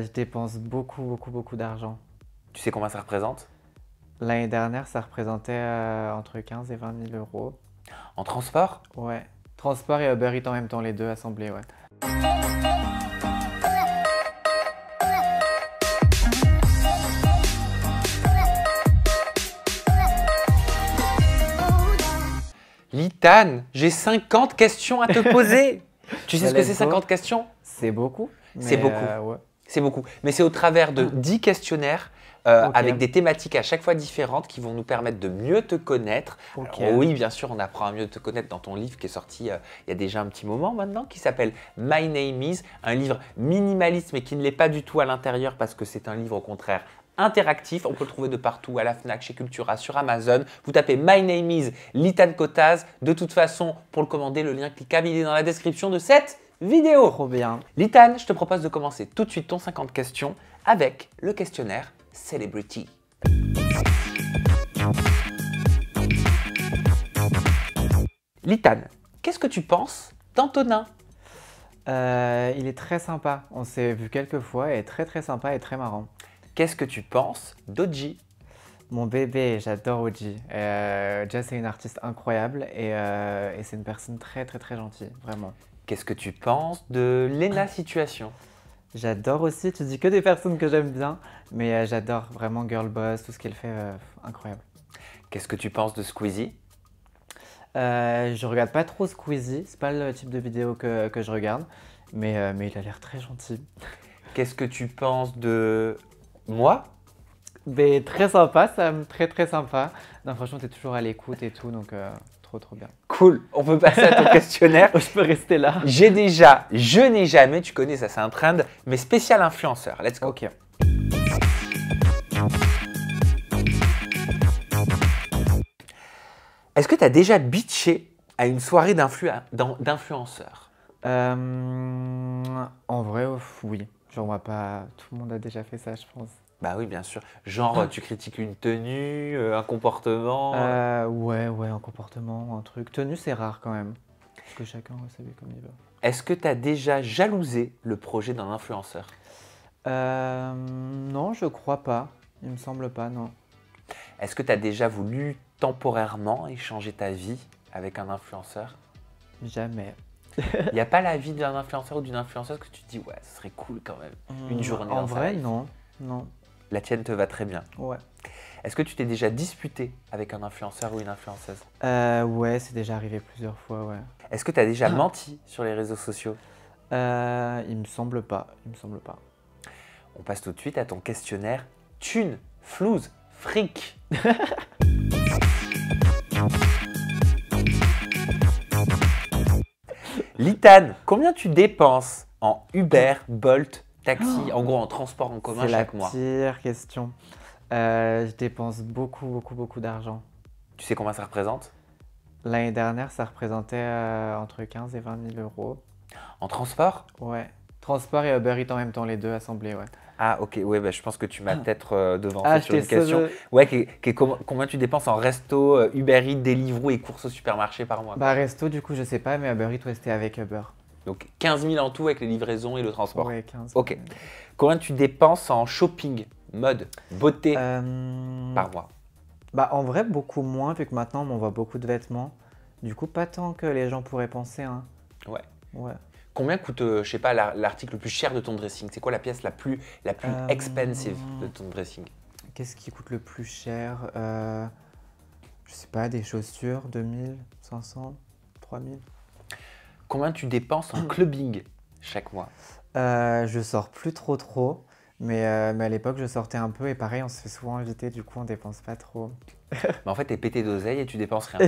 Je dépense beaucoup d'argent. Tu sais combien ça représente? L'année dernière, ça représentait entre 15 et 20 000 euros. En transport? Ouais. Transport et Uber Eats en même temps, les deux assemblés, ouais. Litane, j'ai 50 questions à te poser. Tu sais Bah, ce que let's c'est go. 50 questions? C'est beaucoup. C'est Mais, beaucoup. ouais. C'est beaucoup. Mais c'est au travers de 10 questionnaires Ok. avec des thématiques à chaque fois différentes qui vont nous permettre de mieux te connaître. Ok. Alors, oui, bien sûr, on apprend à mieux te connaître dans ton livre qui est sorti il y a déjà un petit moment maintenant, qui s'appelle My Name Is, un livre minimaliste mais qui ne l'est pas du tout à l'intérieur parce que c'est un livre au contraire interactif. On peut le trouver de partout, à la Fnac, chez Cultura, sur Amazon. Vous tapez My Name Is Litane Kotaz. De toute façon, pour le commander, le lien cliquable, il est dans la description de cette vidéo. Trop bien. Litane, je te propose de commencer tout de suite ton 50 questions avec le questionnaire Celebrity. Litane, qu'est-ce que tu penses d'Antonin? Il est très sympa. On s'est vu quelques fois et très sympa et très marrant. Qu'est-ce que tu penses d'Oji? Mon bébé, j'adore Oji. Déjà, c'est une artiste incroyable et c'est une personne très gentille, vraiment. Qu'est-ce que tu penses de Lena Situation? J'adore aussi, tu dis que des personnes que j'aime bien, mais j'adore vraiment Girl Boss, tout ce qu'elle fait, incroyable. Qu'est-ce que tu penses de Squeezie? Je regarde pas trop Squeezie, c'est pas le type de vidéo que je regarde, mais il a l'air très gentil. Qu'est-ce que tu penses de moi? Mais très sympa, Sam, très sympa. Non, franchement, t'es toujours à l'écoute et tout, donc trop bien. Cool, on peut passer à ton questionnaire. Je peux rester là. J'ai déjà, je n'ai jamais, tu connais ça, c'est un trend, mais spécial influenceur. Let's go. Ok. Est-ce que tu as déjà bitché à une soirée d'influenceurs? En vrai, oui. Genre, on va pas... Tout le monde a déjà fait ça, je pense. Bah oui, bien sûr. Genre, tu critiques une tenue, un comportement. Ouais, un comportement, un truc. Tenue, c'est rare quand même. Parce que chacun s'habille comme il veut. Est-ce que tu as déjà jalousé le projet d'un influenceur? Non, je crois pas. Il me semble pas, non. Est-ce que tu as déjà voulu temporairement échanger ta vie avec un influenceur? Jamais. Il n'y a pas la vie d'un influenceur ou d'une influenceuse que tu te dis, ouais, ce serait cool quand même, une journée En dans sa vrai, life. non. La tienne te va très bien. Ouais. Est-ce que tu t'es déjà disputé avec un influenceur ou une influenceuse? Ouais, c'est déjà arrivé plusieurs fois, ouais. Est-ce que tu as déjà menti sur les réseaux sociaux? Il me semble pas. On passe tout de suite à ton questionnaire Thune, Flouze, Fric. Litane, combien tu dépenses en Uber, Bolt, taxi, en gros en transport en commun C'est la chaque mois? pire question. Je dépense beaucoup d'argent. Tu sais combien ça représente? L'année dernière, ça représentait entre 15 et 20 000 euros. En transport? Ouais. Transport et Uber Eats en même temps, les deux assemblés, ouais. Ah ok, ouais, bah, je pense que tu m'as peut-être devancé Ah, sur une j'étais question. sauvé. Ouais, combien tu dépenses en resto, Uber Eats, Deliveroo et courses au supermarché par mois? Bah, resto, du coup, je sais pas, mais Uber Eats, ouais, c'était avec Uber. Donc 15 000 en tout avec les livraisons et le transport. Ouais, 15. Ok. Combien tu dépenses en shopping, mode, beauté par mois? Bah, en vrai, beaucoup moins, vu que maintenant, on m'envoie beaucoup de vêtements. Du coup, pas tant que les gens pourraient penser, hein. Ouais. Ouais. Combien coûte, je sais pas, l'article le plus cher de ton dressing? C'est quoi la pièce la plus expensive de ton dressing? Qu'est-ce qui coûte le plus cher? Je sais pas, des chaussures, 2500, 3000. Combien tu dépenses en clubbing chaque mois? Je sors plus trop, mais à l'époque, je sortais un peu et pareil, on se fait souvent inviter, du coup, on dépense pas trop. Mais en fait, t'es pété d'oseille et tu dépenses rien.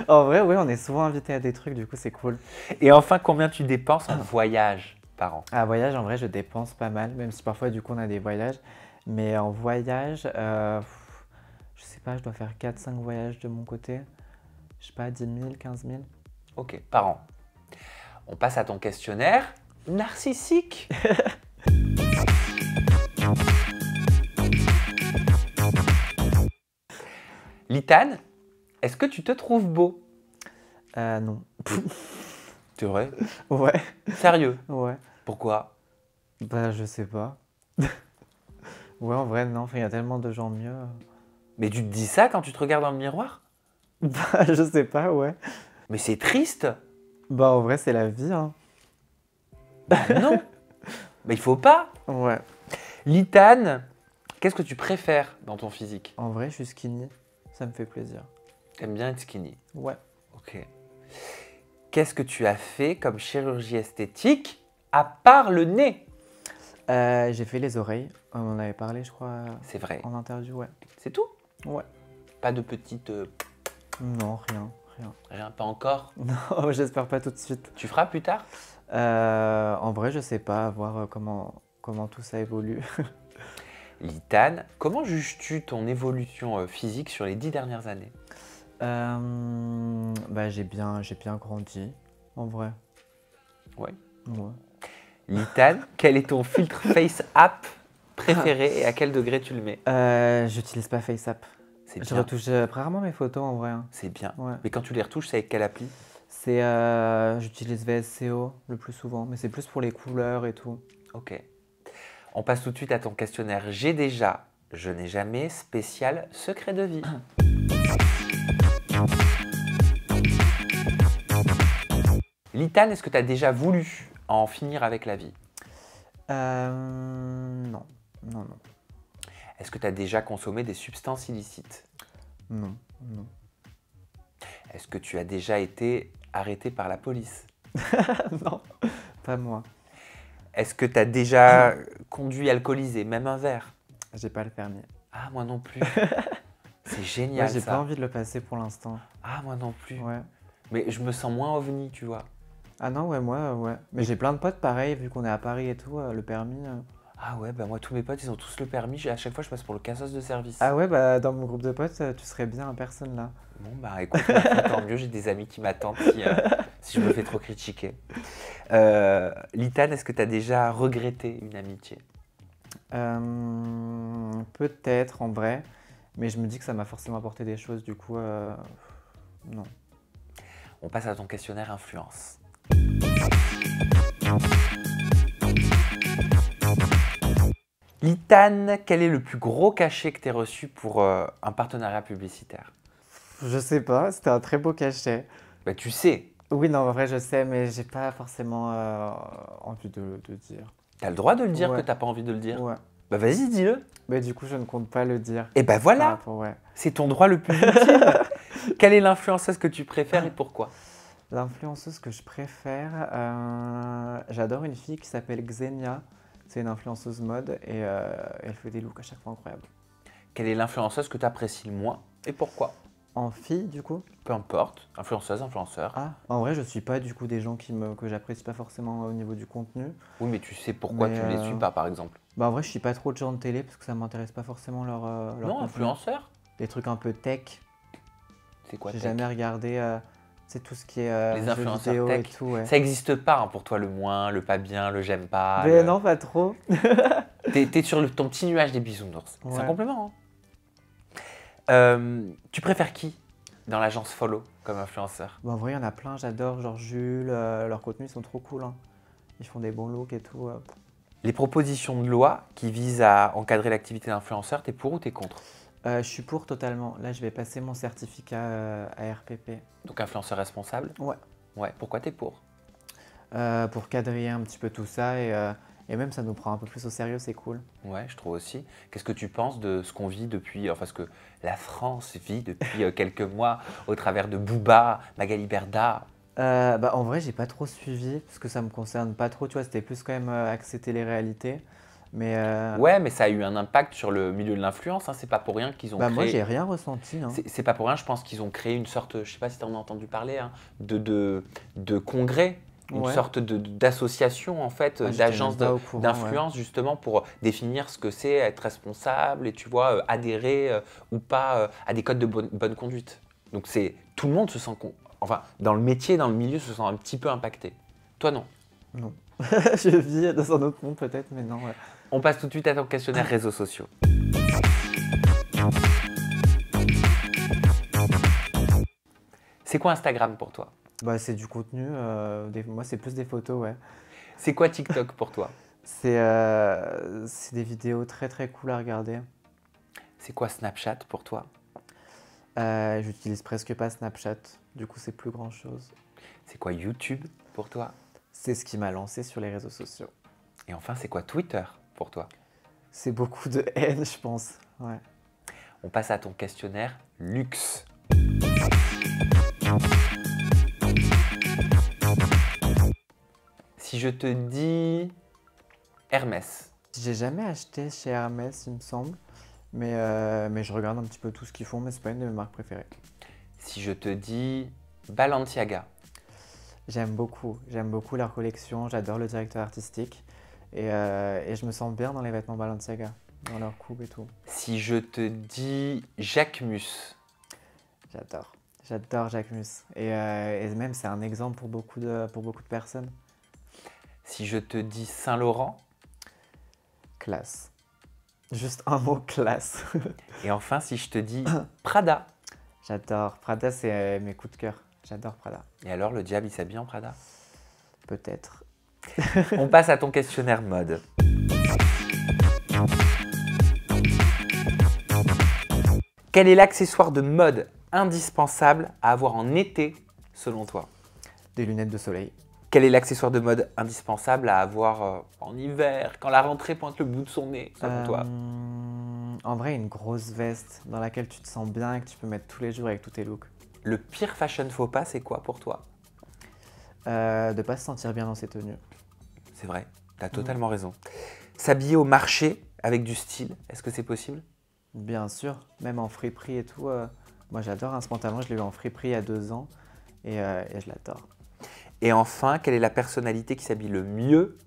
En vrai, oui, on est souvent invité à des trucs, du coup, c'est cool. Et enfin, combien tu dépenses en voyage par an? À voyage, en vrai, je dépense pas mal, même si parfois, du coup, on a des voyages. Mais en voyage, je sais pas, je dois faire 4-5 voyages de mon côté. Je sais pas, 10 000, 15 000. Ok, par an. On passe à ton questionnaire narcissique. Litane, est-ce que tu te trouves beau? Non. C'est vrai? Ouais, Sérieux? ouais. Pourquoi? Bah, je sais pas. Ouais, en vrai, non. Enfin, il y a tellement de gens mieux. Mais tu te dis ça quand tu te regardes dans le miroir? Bah, je sais pas, ouais. Mais c'est triste. Bah, en vrai, c'est la vie, hein. Bah non. Mais il faut pas. Ouais. Litane, qu'est-ce que tu préfères dans ton physique? En vrai, je suis skinny. Ça me fait plaisir. T'aimes bien être skinny. Ouais. Ok. Qu'est-ce que tu as fait comme chirurgie esthétique à part le nez? J'ai fait les oreilles. On en avait parlé, je crois, C'est vrai. en interview, ouais. C'est tout? Ouais. Pas de petite... Non, rien. Rien. rien, pas encore? Non, j'espère pas tout de suite. Tu feras plus tard? En vrai, je sais pas, à voir comment tout ça évolue. Litane, comment juges-tu ton évolution physique sur les 10 dernières années? Bah, j'ai bien grandi, en vrai. Ouais. Ouais. Litane, quel est ton filtre Face App préféré et à quel degré tu le mets? J'utilise pas FaceApp. C'est Je bien. retouche rarement mes photos, en vrai, hein. C'est bien. Ouais. Mais quand tu les retouches, c'est avec quelle appli? J'utilise VSCO le plus souvent, mais c'est plus pour les couleurs et tout. Ok. On passe tout de suite à ton questionnaire. J'ai déjà, je n'ai jamais, spécial secret de vie. Litane, est-ce que tu as déjà voulu en finir avec la vie? Non. Non, non. Est-ce que tu as déjà consommé des substances illicites? Non, non. Est-ce que tu as déjà été arrêté par la police? Non, pas moi. Est-ce que tu as déjà conduit alcoolisé, même un verre? J'ai pas le permis. Ah, moi non plus. C'est Ouais, génial j'ai ça. pas envie de le passer pour l'instant. Ah, moi non plus. Ouais. Mais je me sens moins ovni, tu vois. Ah non, ouais, moi, ouais. Mais j'ai plein de potes pareil, vu qu'on est à Paris et tout, le permis. Ah ouais, bah moi tous mes potes ils ont tous le permis, à chaque fois je passe pour le cassos de service. Ah ouais, bah dans mon groupe de potes, tu serais bien personne là. Bon bah écoute, tant mieux, j'ai des amis qui m'attendent si je me fais trop critiquer. Litane, est-ce que tu as déjà regretté une amitié? Peut-être en vrai, mais je me dis que ça m'a forcément apporté des choses, du coup, non. On passe à ton questionnaire influence. Litane, quel est le plus gros cachet que tu as reçu pour un partenariat publicitaire? Je sais pas, c'était un très beau cachet. Bah tu sais, Oui, non, en vrai, je sais, mais j'ai pas forcément envie de dire. t'as le droit de le dire Ouais. que t'as pas envie de le dire. Ouais. Bah vas-y, dis-le. Mais du coup, je ne compte pas le dire. Et bah voilà, Ouais. c'est ton droit le plus ultime. Quelle est l'influenceuse que tu préfères et pourquoi? L'influenceuse que je préfère, j'adore une fille qui s'appelle Xenia. C'est une influenceuse mode et elle fait des looks à chaque fois incroyables. Quelle est l'influenceuse que tu apprécies le moins et pourquoi? En fille, du coup? Peu importe, influenceuse, influenceur. Ah, en vrai, je suis pas du coup des gens que j'apprécie pas forcément au niveau du contenu. Oui, mais tu sais pourquoi Mais, tu ne les suis pas, par exemple. Bah, en vrai, je suis pas trop de gens de télé parce que ça m'intéresse pas forcément leur Non, contenu. influenceur? Les trucs un peu tech, C'est quoi j'ai tech? jamais regardé. C'est tout ce qui est Les jeux influenceurs vidéo tech. et tout, ouais. Ça n'existe pas hein, pour toi, le moins, le pas bien, le j'aime pas. Mais non, pas trop. T'es sur ton petit nuage des bisounours. C'est un Ouais. complément. Tu préfères qui dans l'agence Follow comme influenceur? Bah, en vrai, il y en a plein, j'adore, genre Jules, leurs contenus sont trop cool, hein. Ils font des bons looks et tout. Les propositions de loi qui visent à encadrer l'activité d'influenceur, t'es pour ou t'es contre? Je suis pour totalement. Là, je vais passer mon certificat ARPP. Donc influenceur responsable? Ouais. Ouais, pourquoi t'es pour? Pour quadriller un petit peu tout ça et même ça nous prend un peu plus au sérieux, c'est cool. Ouais, je trouve aussi. Qu'est-ce que tu penses de ce qu'on vit depuis, enfin ce que la France vit depuis quelques mois au travers de Booba, Magali Berda? Bah, en vrai, j'ai pas trop suivi parce que ça me concerne pas trop, tu vois, c'était plus quand même axé télé-réalité. Mais Ouais, mais ça a eu un impact sur le milieu de l'influence. Hein. C'est pas pour rien qu'ils ont bah, créé. moi, j'ai rien ressenti, hein. C'est pas pour rien, je pense qu'ils ont créé une sorte, je sais pas si tu en as entendu parler, hein, de congrès, une Ouais. sorte d'association en fait, Ah, j'étais d'agence même pas au courant, d'influence justement pour définir ce que c'est être responsable et tu vois adhérer ou pas à des codes de bonne conduite. Donc c'est tout le monde se sent enfin dans le métier, dans le milieu se sent un petit peu impacté. Toi non. Non. Je vis dans un autre monde peut-être, mais non. Ouais. On passe tout de suite à ton questionnaire réseaux sociaux. C'est quoi Instagram pour toi? Bah, c'est du contenu, moi, c'est plus des photos, ouais. C'est quoi TikTok pour toi? C'est des vidéos très très cool à regarder. C'est quoi Snapchat pour toi? J'utilise presque pas Snapchat, du coup c'est plus grand chose. C'est quoi YouTube pour toi? C'est ce qui m'a lancé sur les réseaux sociaux. Et enfin, c'est quoi Twitter pour toi? C'est beaucoup de haine, je pense. Ouais. On passe à ton questionnaire luxe. Si je te dis Hermès, J'ai jamais acheté chez Hermès, il me semble, mais je regarde un petit peu tout ce qu'ils font, mais c'est pas une de mes marques préférées. si je te dis Balenciaga, J'aime beaucoup leur collection, j'adore le directeur artistique et je me sens bien dans les vêtements Balenciaga, dans leur coupe et tout. si je te dis Jacquemus, J'adore Jacquemus et même c'est un exemple pour beaucoup de personnes. si je te dis Saint-Laurent, Classe. Juste un mot, classe. et enfin si je te dis Prada. J'adore. Prada, c'est mes coups de cœur. J'adore Prada. Et alors, le diable, il s'habille en Prada? Peut-être. On passe à ton questionnaire mode. Quel est l'accessoire de mode indispensable à avoir en été, selon toi? Des lunettes de soleil. Quel est l'accessoire de mode indispensable à avoir en hiver, quand la rentrée pointe le bout de son nez, selon toi? En vrai, une grosse veste dans laquelle tu te sens bien et que tu peux mettre tous les jours avec tous tes looks. Le pire fashion faux pas, c'est quoi pour toi? De pas se sentir bien dans ses tenues. C'est vrai, tu as totalement raison. S'habiller au marché avec du style, est-ce que c'est possible? Bien sûr, même en friperie et tout. Moi, j'adore un ce pantalon, je l'ai eu en friperie il y a 2 ans et je l'adore. Et enfin, quelle est la personnalité qui s'habille le mieux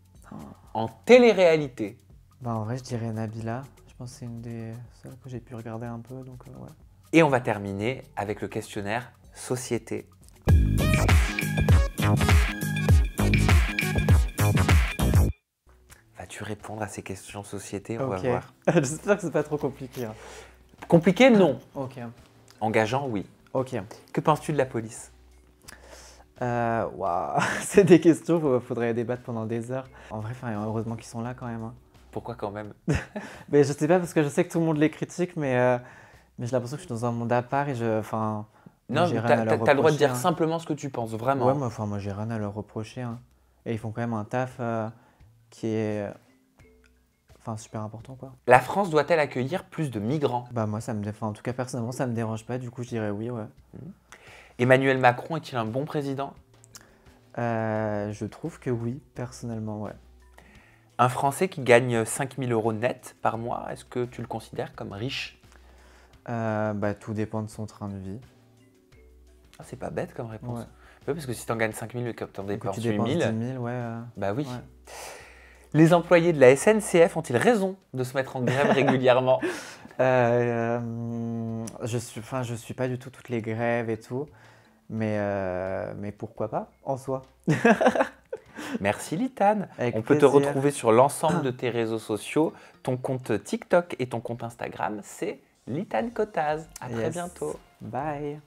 en télé-réalité? Bah, en vrai, je dirais Nabila. Je pense que c'est une des seules que j'ai pu regarder un peu, donc ouais. Et on va terminer avec le questionnaire société. Vas-tu répondre à ces questions société? On va Ok. voir. J'espère que c'est pas trop compliqué, hein. Compliqué? Non. Ok. Engageant? Oui. Ok. Que penses-tu de la police? Waouh, c'est des questions, faudrait débattre pendant des heures. En vrai, heureusement qu'ils sont là quand même, hein. Pourquoi quand même? Mais je sais pas, parce que je sais que tout le monde les critique, mais j'ai l'impression que je suis dans un monde à part et moi, Non, j'ai mais rien à leur t'as le droit de reprocher, dire hein. simplement ce que tu penses, vraiment. Ouais, moi j'ai rien à leur reprocher, hein. Et ils font quand même un taf qui est super important, quoi. La France doit-elle accueillir plus de migrants? Bah moi, en tout cas, personnellement, ça me dérange pas, du coup, je dirais oui, ouais. Emmanuel Macron est-il un bon président? Je trouve que oui, personnellement, ouais. Un Français qui gagne 5 000 € net par mois, est-ce que tu le considères comme riche? Bah tout dépend de son train de vie. Ah, c'est pas bête comme réponse. Ouais. Oui, parce que si tu en gagnes 5 000 et que tu en Du coup, dépenses tu 8 dépenses 10 000, 000, ouais. bah oui. Ouais. Les employés de la SNCF ont-ils raison de se mettre en grève régulièrement? Je suis pas du tout toutes les grèves et tout, mais pourquoi pas, en soi. Merci Litane. Avec On peut te plaisir. retrouver sur l'ensemble de tes réseaux sociaux. Ton compte TikTok et ton compte Instagram, c'est Litane Kotaz. À très Yes. bientôt. Bye.